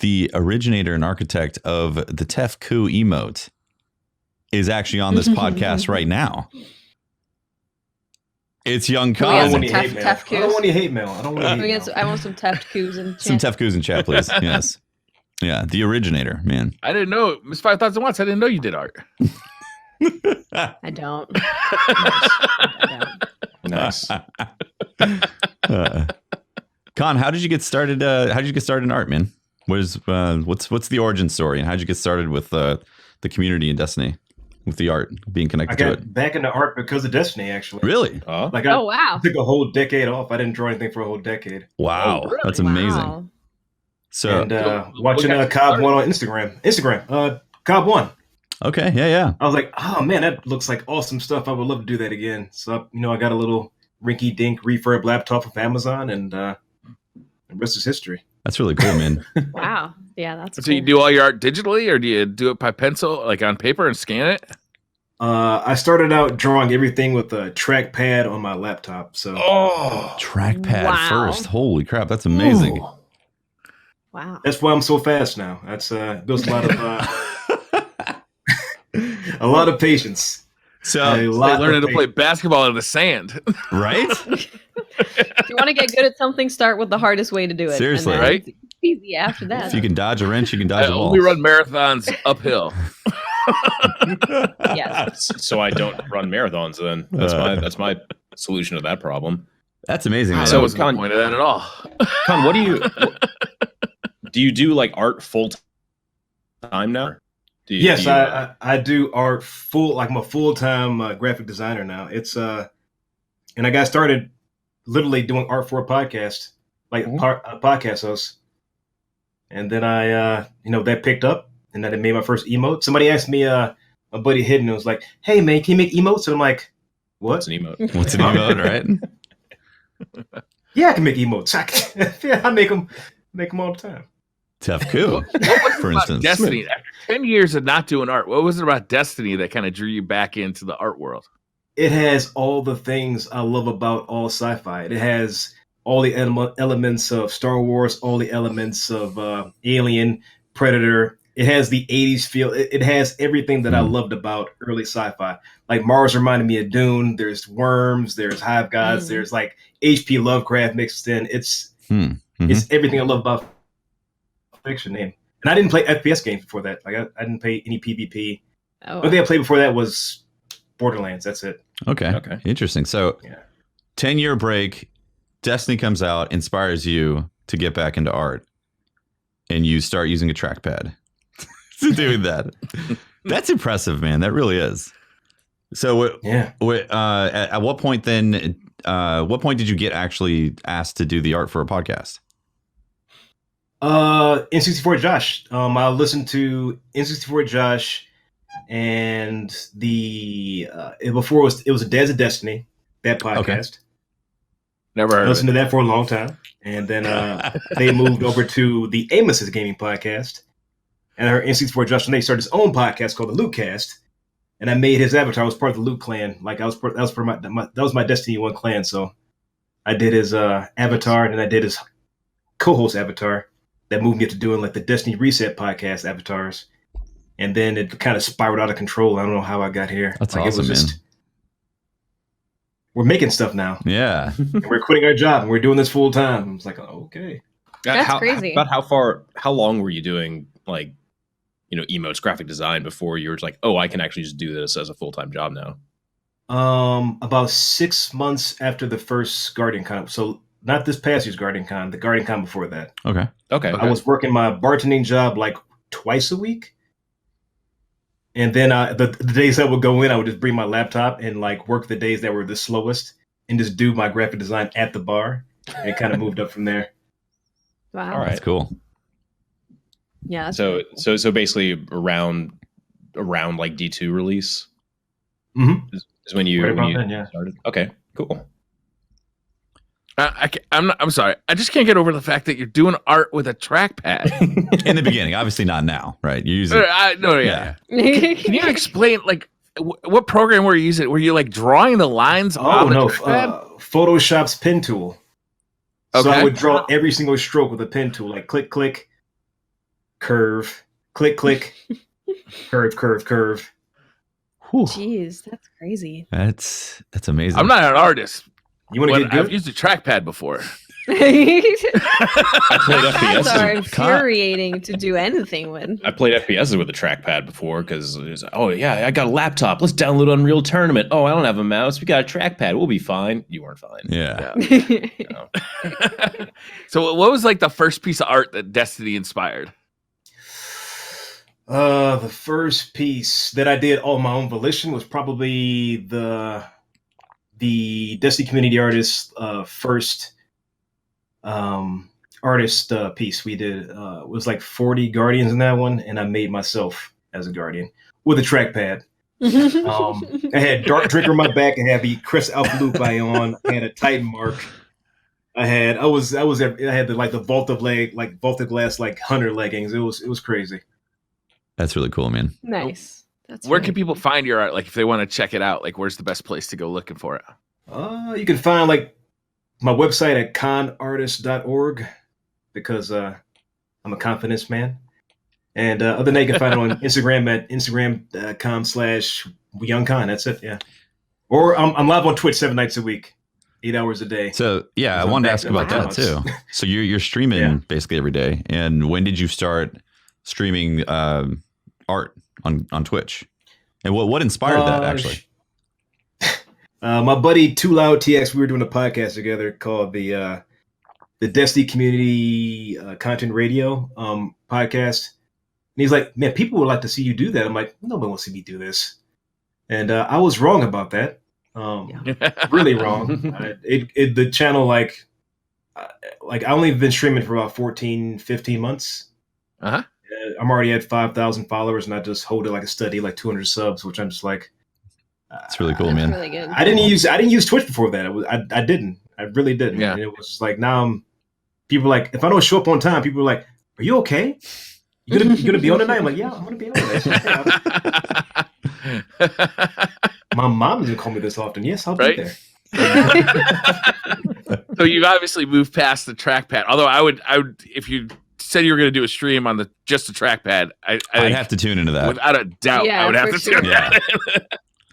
the originator and architect of the TFQ emote, is actually on this podcast right now. It's young Con. I don't want any hate mail. I want some TFQs in chat. Some TFQs in chat, please. Yes. Yeah, the originator, man. I didn't know. Miss 5,000 Watts, I didn't know you did art. I don't. Nice. Con, how did you get started? How did you get started in art, man? What's the origin story, and how did you get started with the community in Destiny, with the art being connected to it? I got back into art because of Destiny, actually. Really? Like wow! Took a whole decade off. I didn't draw anything for a whole decade. Wow, really? That's amazing. Wow. So watching Cobb One on Instagram, Cobb One. Okay, yeah. I was like, oh man, that looks like awesome stuff. I would love to do that again. So I got a little rinky-dink refurb laptop off Amazon, and the rest is history. That's really cool, man. Wow. Yeah, that's so cool. you do all your art digitally, or do you do it by pencil, like on paper, and scan it? I started out drawing everything with a trackpad on my laptop. So trackpad first. Holy crap, that's amazing. Ooh. Wow. That's why I'm so fast now. That's builds a lot of a lot of patience. So learning to play basketball in the sand, right? If you want to get good at something, start with the hardest way to do it. Seriously, and right? It's easy after that. If you can dodge a wrench, you can dodge a ball. I only run marathons uphill. Yes. So I don't run marathons. Then that's my solution to that problem. That's amazing. Man. So I wasn't pointed at at all. Con, what do you do like art full time now? Yes, I do art I'm a full-time graphic designer now. It's and I got started literally doing art for a podcast, like a podcast host. And then I that picked up, and then I made my first emote. Somebody asked me, my buddy Hidden, was like, "Hey man, can you make emotes?" And I'm like, "What? What's an emote? What's an emote, right?" Yeah, I can make emotes. I make them all the time. TFQ, for instance. Destiny. After 10 years of not doing art, what was it about Destiny that kind of drew you back into the art world? It has all the things I love about all sci-fi. It has all the elements of Star Wars, all the elements of Alien, Predator. It has the 80s feel. It has everything that I loved about early sci-fi. Like Mars reminded me of Dune. There's worms. There's hive gods. There's like H.P. Lovecraft mixed in. It's everything I love about fiction name. And I didn't play FPS games before that. Like I didn't play any PvP. The only thing I played before that was Borderlands. That's it. Okay. Interesting. So 10-year break, Destiny comes out, inspires you to get back into art, and you start using a trackpad to doing that. That's impressive, man. That really is. So at what point then, what point did you get actually asked to do the art for a podcast? N64 Josh. I listened to N64 Josh, and before it was a Days of Destiny, that podcast. Okay. Never heard. I listened to that for a long time, and then they moved over to the Amos's Gaming podcast, and I heard N64 Josh, and they started his own podcast called the Loot Cast, and I made his avatar. I was part of the Loot clan. Like that was my Destiny 1 clan. So I did his avatar, and then I did his co-host avatar. That moved me up to doing like the Destiny Reset podcast avatars. And then it kind of spiraled out of control. I don't know how I got here. That's awesome, man. We're making stuff now. Yeah. And we're quitting our job and we're doing this full time. I was like, oh, okay. That's crazy. About how long were you doing like, emotes, graphic design before you were like, oh, I can actually just do this as a full-time job now? About 6 months after the first Guardian Con. So not this past year's Guardian Con, the Guardian Con before that. Okay. I was working my bartending job like twice a week. And then the days I would go in, I would just bring my laptop and like work the days that were the slowest and just do my graphic design at the bar. And it kind of moved up from there. Wow. All right. That's cool. Yeah. So basically around like D2 release is when you started. Okay, cool. I'm sorry. I just can't get over the fact that you're doing art with a trackpad. In the beginning, obviously not now, right? You use it. Can you explain, like, what program were you using? Were you like drawing the lines? Photoshop's pen tool. Okay. So I would draw every single stroke with a pen tool, like click, click. curve, click, click, curve, curve, curve. Whew. Jeez, that's crazy. That's amazing. I'm not an artist. You want to get good? I've used a trackpad before. I played Cards FPS. are infuriating to do anything with. I played FPS with a trackpad before because, oh yeah, I got a laptop. Let's download Unreal Tournament. Oh, I don't have a mouse. We got a trackpad. We'll be fine. You weren't fine. Yeah. No. So what was like the first piece of art that Destiny inspired? The first piece that I did on my own volition was probably the Destiny community artist first artist piece we did. It was like 40 Guardians in that one, and I made myself as a Guardian with a trackpad. I had Dark Drinker on my back. I had the Chris Alpha Loop on. I had a Titan mark. I had the Vaulted Glass like Hunter leggings. It was crazy. That's really cool, man. Nice. That's Where really can people find your art? Like if they want to check it out, like where's the best place to go looking for it? You can find like my website at conartist.org because I'm a confidence man. And other than that, you can find it on Instagram at instagram.com/youngcon. That's it. Yeah. Or I'm live on Twitch 7 nights a week, 8 hours a day. So yeah, I wanted to ask about that too. So you're streaming basically every day. And when did you start streaming art on Twitch? And what inspired that actually? My buddy Too Loud TX, we were doing a podcast together called the Destiny Community Content Radio podcast. And he's like, man, people would like to see you do that. I'm like, nobody wants to see me do this. And I was wrong about that. Really wrong. The channel, like I only been streaming for about 14, 15 months. Uh-huh. I'm already at 5,000 followers, and I just hold it like a study, like 200 subs, which I'm just like, it's really cool, man. Really good. I didn't use Twitch before that. I didn't. I really didn't. Yeah. And it was just like now people are like, if I don't show up on time, people are like, "Are you okay? You gonna be on tonight?" I'm like, "Yeah, I'm gonna be on tonight." My mom doesn't call me this often. Yes, I'll be there. So you've obviously moved past the trackpad. Although I would if you said you were going to do a stream on just the trackpad, I'd have to tune into that without a doubt. Yeah, I would have for to tune sure.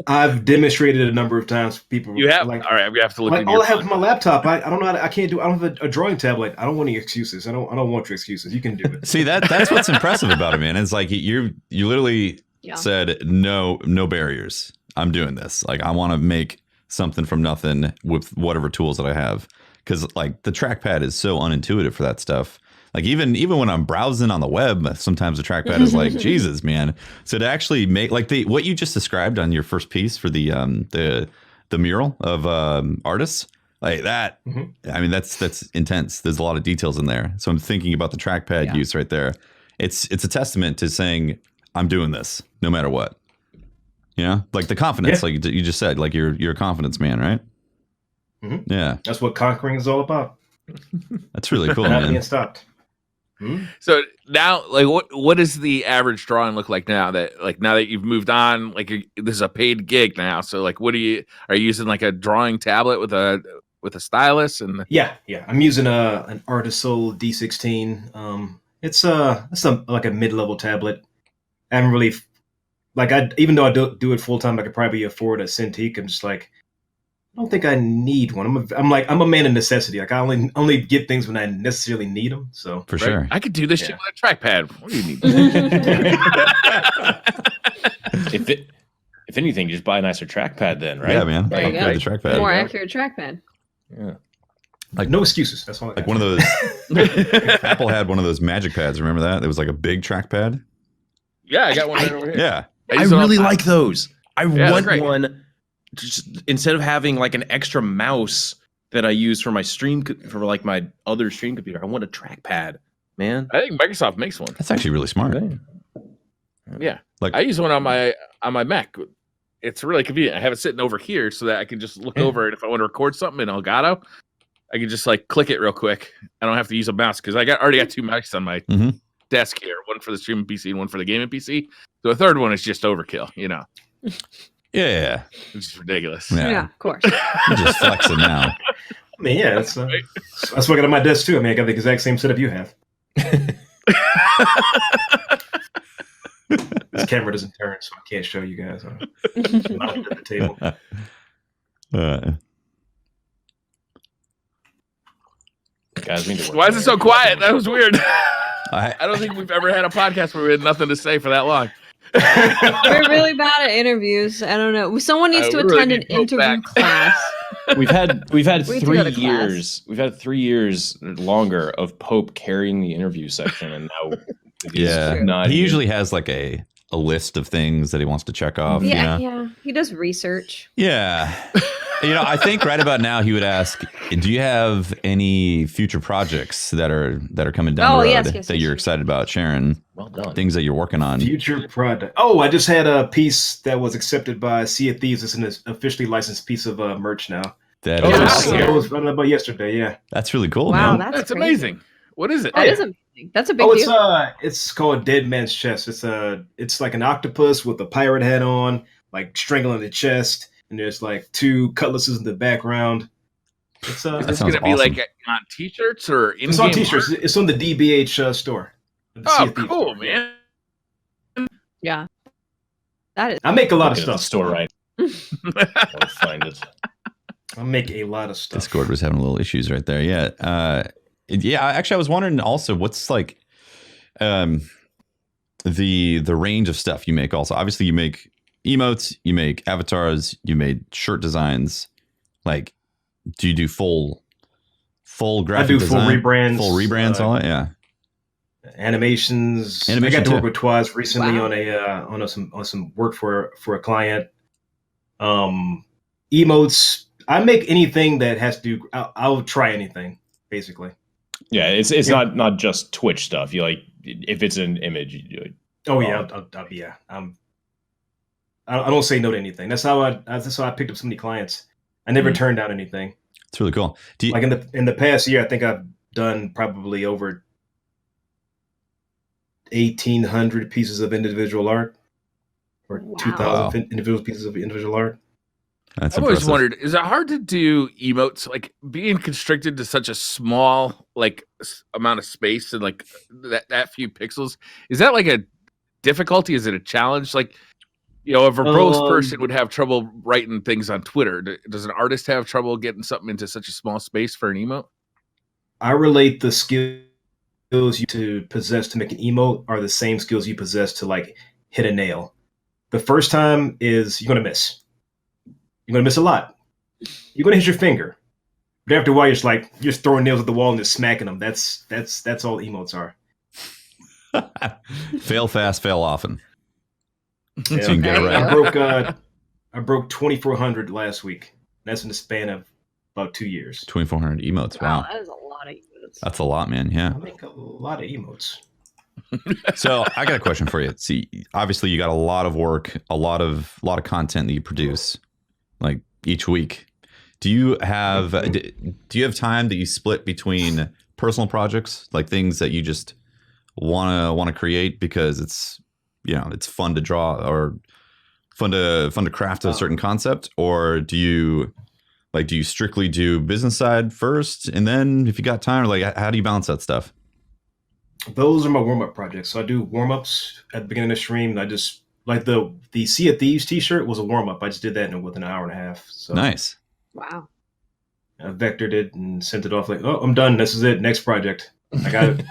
I've demonstrated it a number of times. People You have? like, All right, we have to look. like all I have is my laptop. I don't know. I can't do. I don't have a drawing tablet. I don't want any excuses. I don't want your excuses. You can do it. See, that's what's impressive about it, man. It's like you literally said no barriers. I'm doing this. Like I want to make something from nothing with whatever tools that I have. Because like the trackpad is so unintuitive for that stuff. Like even when I'm browsing on the web, sometimes the trackpad is like, Jesus, man. So to actually make like what you just described on your first piece for the mural of artists, like that. Mm-hmm. I mean, that's intense. There's a lot of details in there. So I'm thinking about the trackpad use right there. It's a testament to saying I'm doing this no matter what. You know, like the confidence, like you just said, like you're a confidence man, right? Mm-hmm. Yeah, that's what conquering is all about. That's really cool, Not man. being stopped. Hmm? So now, like, what does the average drawing look like now that you've moved on? Like, this is a paid gig now. So, like, are you using like a drawing tablet with a stylus? And yeah, I'm using an Artisoul D16. It's like a mid-level tablet. I haven't really even though I do it full time, I could probably afford a Cintiq. I'm just like, I don't think I need one. I'm a man of necessity. Like I only get things when I necessarily need them. So for sure, I could do this shit with a trackpad. What do you need? if anything, just buy a nicer trackpad then, right? Yeah, man. There you go. The trackpad. More accurate trackpad. Yeah. Like no excuses. That's all. Like one of those. Apple had one of those magic pads. Remember that? It was like a big trackpad. Yeah, I got one right over here. Yeah, I really like those. I want one. Just instead of having like an extra mouse that I use for my like my other stream computer, I want a trackpad, man. I think Microsoft makes one. That's actually really smart. Yeah, like I use one on my Mac. It's really convenient. I have it sitting over here so that I can just look over it if I want to record something in Elgato. I can just like click it real quick. I don't have to use a mouse because I already got two mics on my desk here. One for the streaming PC and one for the gaming PC. So the third one is just overkill, you know. Yeah. It's just ridiculous. Yeah, of course. You're just flexing now. I mean, yeah, that's what I got on my desk too. I mean, I got the exact same setup you have. This camera doesn't turn, so I can't show you guys. I'm not at the table. Guys, why is it so quiet? That was weird. I don't think we've ever had a podcast where we had nothing to say for that long. We're really bad at interviews. I don't know. Someone needs to attend an interview class. We've had We 3 years. We've had 3 years longer of Pope carrying the interview section, and now he usually has like a list of things that he wants to check off. Yeah. He does research. Yeah. I think right about now he would ask, do you have any future projects that are coming down the road that you're excited about sharing? Well done. Things that you're working on. Future product. Oh, I just had a piece that was accepted by Sea of Thieves. It's an officially licensed piece of merch now. That was running about yesterday. Yeah, that's really cool. Wow, man. that's amazing. What is it? That is amazing. That's a big deal. It's called Dead Man's Chest. It's like an octopus with a pirate hat on, like strangling the chest, and there's like 2 cutlasses in the background. Is this going to be like on t-shirts or in-game? It's on t-shirts. Art? It's on the DBH store. Oh, cool, man. Yeah. That is. I make a lot of stuff. Store, right? I'll find it. I make a lot of stuff. Discord was having a little issues right there. Yeah. Actually, I was wondering also what's like the range of stuff you make. Also, obviously, you make emotes, you make avatars, you made shirt designs. Like, do you do full graphic design? Full rebrands, all that. Yeah. Animations. I got to work with TWAB recently on some work for a client. Emotes. I make anything that has to do. I'll try anything, basically. Yeah, it's not just Twitch stuff. You like if it's an image, you do it. Oh yeah, I don't say no to anything. That's how I picked up so many clients. I never turned down anything. It's really cool. Like in the past year, I think I've done probably over 1,800 pieces of individual art, or 2,000 individual pieces of individual art. That's I've always wondered, is it hard to do emotes, like being constricted to such a small amount of space and like that few pixels? Is that like a difficulty? Is it a challenge? Like, a verbose person would have trouble writing things on Twitter. Does an artist have trouble getting something into such a small space for an emote? I relate the skills you possess to make an emote are the same skills you possess to like hit a nail. The first time is you're going to miss. You're going to miss a lot. You're going to hit your finger. But after a while, you're just throwing nails at the wall and just smacking them. That's all emotes are. Fail fast, fail often. Yeah. So you can get it right. I broke 2,400 last week. That's in the span of about 2 years. 2,400 emotes. Wow. That is a lot of emotes. That's a lot, man. Yeah. I make a lot of emotes. So I got a question for you. See, obviously you got a lot of work, a lot of content that you produce, like each week. Do you have time that you split between personal projects, like things that you just want to create because it's fun to draw or fun to craft a certain concept, or do you strictly do business side first and then if you got time, or like how do you balance that stuff? Those are my warm-up projects. So I do warm-ups at the beginning of the stream. I just like the Sea of Thieves t-shirt was a warm-up. I just did that within an hour and a half. So nice. Wow. I vectored it and sent it off like, oh, I'm done. This is it. Next project. I got it.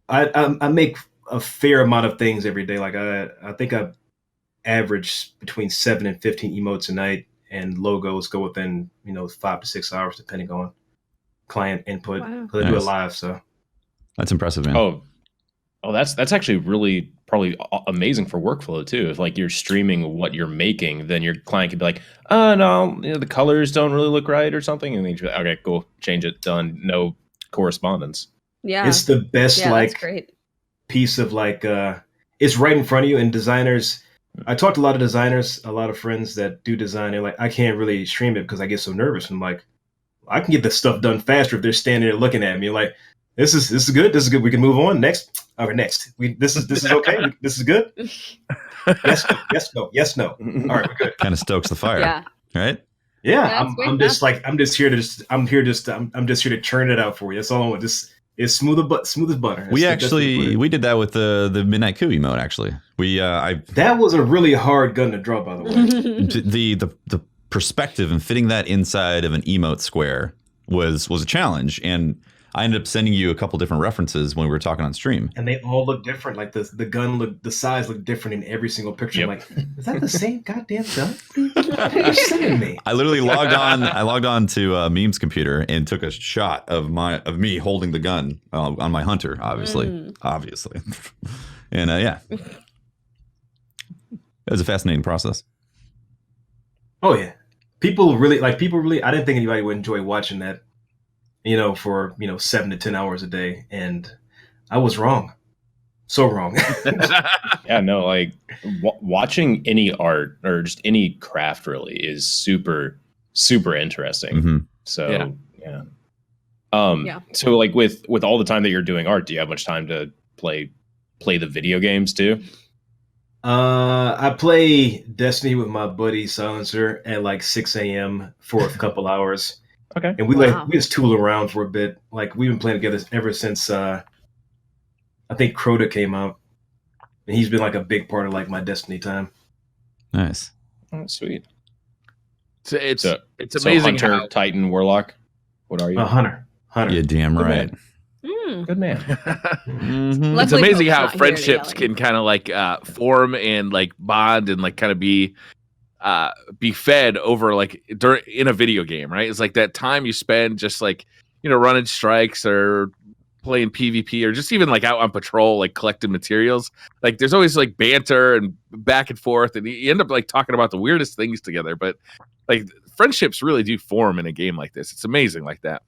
I make a fair amount of things every day. Like I think I average between 7 and 15 emotes a night, and logos go within 5 to 6 hours depending on client input. Wow. I do it live, so that's impressive, man. Oh, that's actually really probably amazing for workflow too. If like you're streaming what you're making, then your client could be like, "Oh no, the colors don't really look right" or something, and then you're like, "Okay, cool, change it, done." No correspondence. Yeah, it's the best great piece of it's right in front of you. And designers, I talked to a lot of designers, a lot of friends that do design. They're like, I can't really stream it because I get so nervous. I'm like, I can get this stuff done faster if they're standing there looking at me like, this is good. This is good. We can move on next. Okay, next. This is okay. This is good. Yes, no. All right, we're good. Kind of stokes the fire. Yeah. Right. Yeah, I'm just here to churn it out for you. That's all I want. Just It's smooth as butter. We did that with the Midnight Coup emote. Actually, that was a really hard gun to draw, by the way. the perspective and fitting that inside of an emote square was a challenge, and I ended up sending you a couple different references when we were talking on stream, and they all look different. Like the size looked different in every single picture. Yep. I'm like, is that the same goddamn gun? What are you sending me? I literally logged on to Meme's computer and took a shot of me holding the gun on my Hunter, obviously, and yeah, it was a fascinating process. Oh yeah, people really. I didn't think anybody would enjoy watching that. For 7 to 10 hours a day, and I was wrong, so wrong. Yeah, no, like watching any art or just any craft really is super, super interesting. Mm-hmm. So yeah. So like with all the time that you're doing art, do you have much time to play the video games too? I play Destiny with my buddy Silencer at like 6 a.m. for a couple hours. Okay. And we just tool around for a bit. Like we've been playing together ever since I think Crota came out. And he's been like a big part of like my Destiny time. Nice. Oh, sweet. So it's amazing Hunter, how Titan, Warlock. What are you? Hunter. Yeah, damn right. Good man. Mm-hmm. It's amazing how friendships can kind of like form and like bond and like kind of be fed over like in a video game, right? It's like that time you spend just like running strikes or playing PvP or just even like out on patrol, like collecting materials. Like there's always like banter and back and forth, and you end up like talking about the weirdest things together. But like friendships really do form in a game like this. It's amazing like that.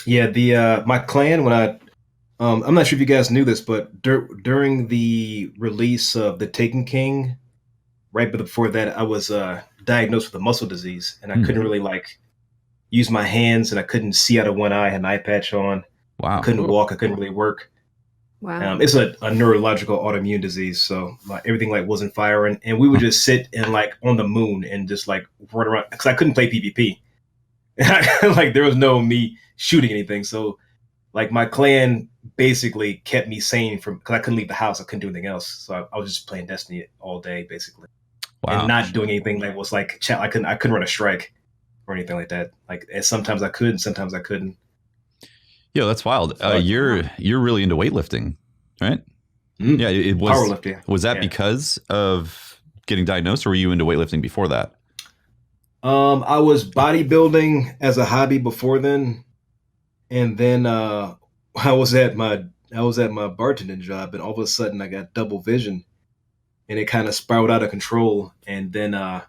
Yeah, my clan, when I'm not sure if you guys knew this, but during the release of The Taken King, right before that, I was diagnosed with a muscle disease, and I couldn't really like use my hands, and I couldn't see out of one eye. I had an eye patch on. Wow. I couldn't walk. I couldn't really work. Wow. It's a neurological autoimmune disease, so everything like wasn't firing, and we would just sit and like on the moon and just like run around because I couldn't play PvP. Like there was no me shooting anything, so like my clan basically kept me sane because I couldn't leave the house. I couldn't do anything else, so I was just playing Destiny all day basically. Wow. And not doing anything that was like I couldn't run a strike or anything like that. Like sometimes I could, and sometimes I couldn't. Yo, that's wild. You're really into weightlifting, right? Mm. Yeah, it was powerlifting. Was that because of getting diagnosed, or were you into weightlifting before that? I was bodybuilding as a hobby before then, and then I was at my bartending job, and all of a sudden I got double vision. And it kind of spiraled out of control, and then I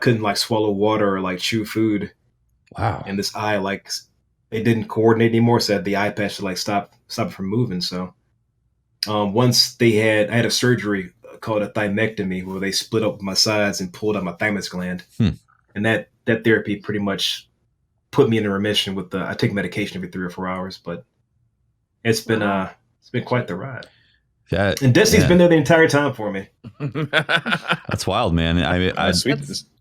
couldn't like swallow water or like chew food. Wow! And this eye like it didn't coordinate anymore, so I had the eye patch to like stop it from moving. So once I had a surgery called a thymectomy, where they split up my sides and pulled out my thymus gland, and that therapy pretty much put me in remission with I take medication every 3 or 4 hours, but it's been quite the ride. And Destiny's been there the entire time for me. That's wild, man. I'd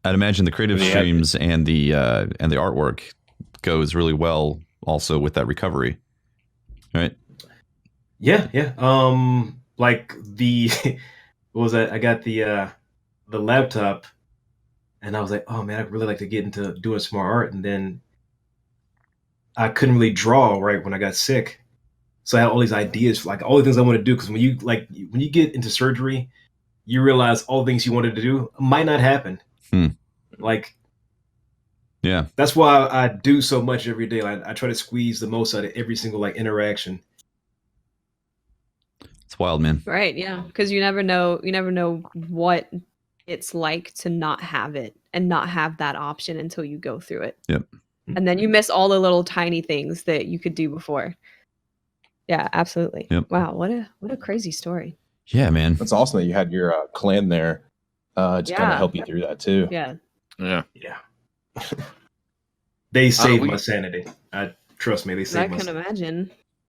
imagine the creative streams and the artwork goes really well also with that recovery, right? Yeah. Like what was that? I got the laptop, and I was like, oh man, I'd really like to get into doing some more art, and then I couldn't really draw right when I got sick. So I had all these ideas, like all the things I want to do. Because when you get into surgery, you realize all the things you wanted to do might not happen. Like, yeah, that's why I do so much every day. I try to squeeze the most out of every single like interaction. It's wild, man. Right? Yeah, because you never know what it's like to not have it and not have that option until you go through it. Yep. And then you miss all the little tiny things that you could do before. Yeah, absolutely. Yep. Wow, what a crazy story. Yeah, man. That's awesome that you had your clan there to kind of help you through that too. Yeah. They saved my sanity. Trust me, they saved my sanity. I can imagine.